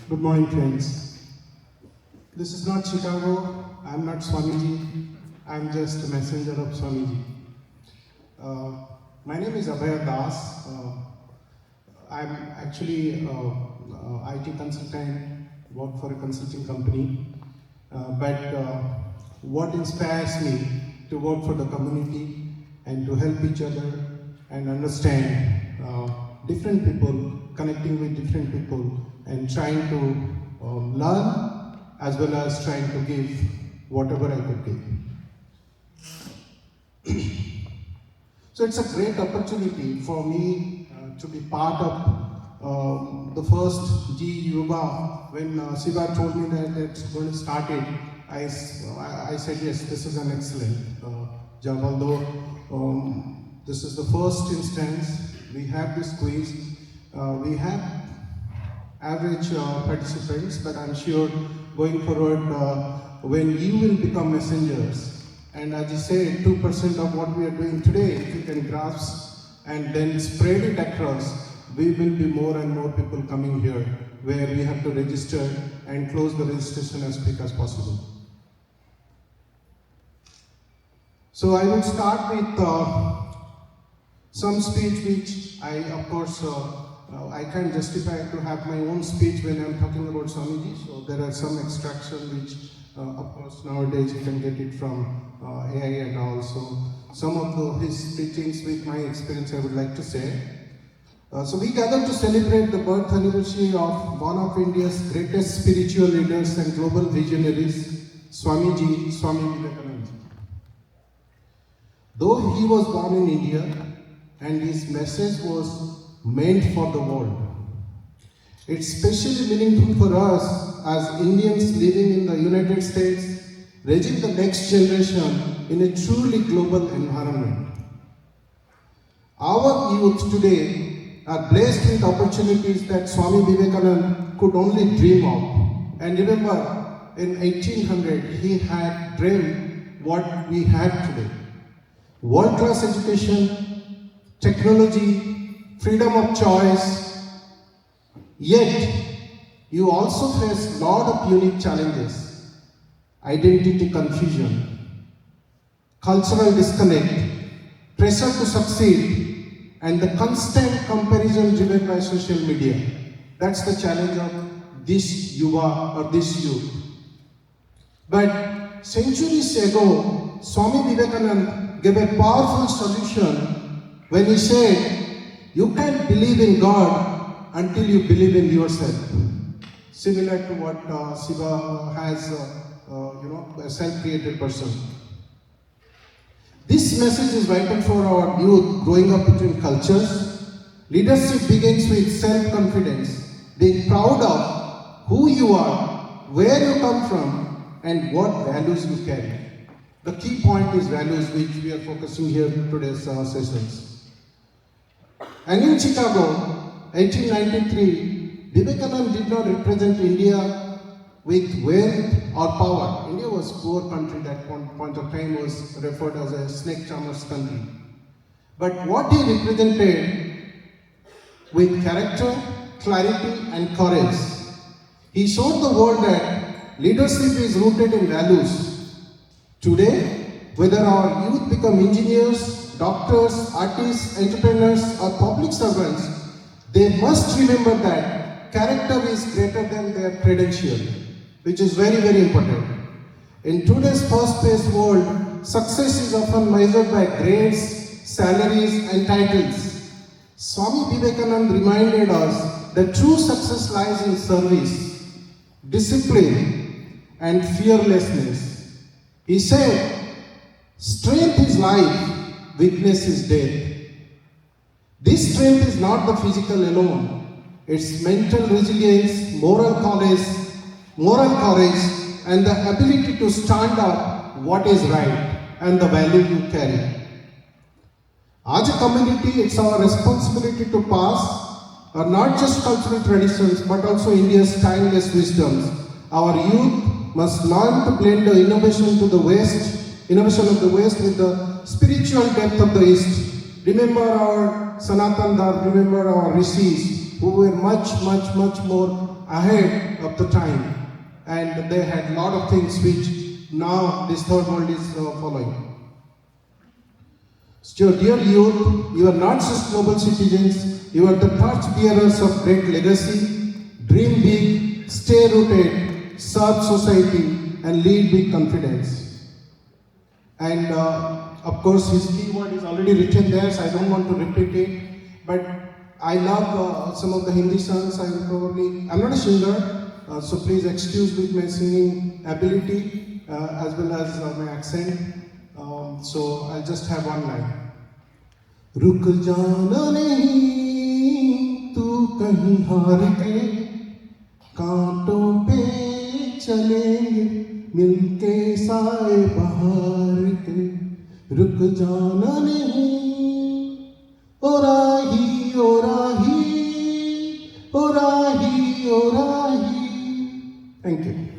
Good morning, friends. This is not Chicago. I'm not Swamiji. I'm just a messenger of Swamiji. My name is Abhay Das. I'm actually IT consultant, work for a consulting company. But what inspires me to work for the community and to help each other and understand different people, connecting with different people and trying to learn as well as trying to give whatever I could give. So it's a great opportunity for me to be part of the first G Yuva. When Siva told me that it's going to start it, I said yes, this is an excellent job. Although this is the first instance, we have this quiz, we have average participants, but I'm sure going forward, when you will become messengers, and as you say, 2% of what we are doing today, if you can grasp and then spread it across, we will be more and more people coming here, where we have to register and close the registration as quick as possible. So I will start with some speech which I, of course, I can't justify to have my own speech when I'm talking about Swamiji. So there are some extraction which, of course, nowadays you can get it from AI and all. So some of his teachings with my experience I would like to say. So we gather to celebrate the birth anniversary of one of India's greatest spiritual leaders and global visionaries, Swamiji, Swami Vivekananda. Though he was born in India and his message was meant for the world, it's especially meaningful for us as Indians living in the United States, raising the next generation in a truly global environment. Our youth today are blessed with opportunities that Swami Vivekananda could only dream of. And remember, in 1800, he had dreamed what we have today. World-class education, technology, freedom of choice. Yet, you also face a lot of unique challenges. Identity confusion, cultural disconnect, pressure to succeed, and the constant comparison driven by social media. That's the challenge of this yuva or this youth. But centuries ago, Swami Vivekananda gave a powerful solution when he said, you can't believe in God until you believe in yourself. Similar to what Siva has, a self-created person. This message is vital for our youth growing up between cultures. Leadership begins with self-confidence, being proud of who you are, where you come from, and what values you carry. The key point is values, which we are focusing here in today's sessions. And in Chicago, 1893, Vivekananda did not represent India with wealth or power. India was a poor country that point of time was referred as a snake charmer's country. But what he represented with character, clarity and courage. He showed the world that leadership is rooted in values. Today, whether our youth become engineers, doctors, artists, entrepreneurs or public servants, they must remember that character is greater than their credential, which is very, very important. In today's fast-paced world, success is often measured by grades, salaries and titles. Swami Vivekananda reminded us that true success lies in service, discipline and fearlessness. He said, strength is life, weakness is death. This strength is not the physical alone. It's mental resilience, moral courage, and the ability to stand up what is right and the value you carry. As a community, it's our responsibility to pass not just cultural traditions but also India's timeless wisdoms. Our youth must learn to blend the innovation of the West with the spiritual depth of the East. Remember our Sanatan Dharma, remember our rishis who were much more ahead of the time, and they had a lot of things which now this third world is following. So dear youth, you are not just global citizens, you are the torch bearers of great legacy. Dream big, stay rooted, serve society, and lead with confidence. And of course, his keyword is already written there, so I don't want to repeat it. But I love some of the Hindi songs. I'm not a singer, so please excuse me my singing ability as well as my accent. So I'll just have one line. रुक जाना नहीं तू कहीं हार के, कांटों पे चलेंगे मिलके साए बहार के, रुक जाना नहीं ओ राही ओ राही ओ राही ओ राही. Thank you.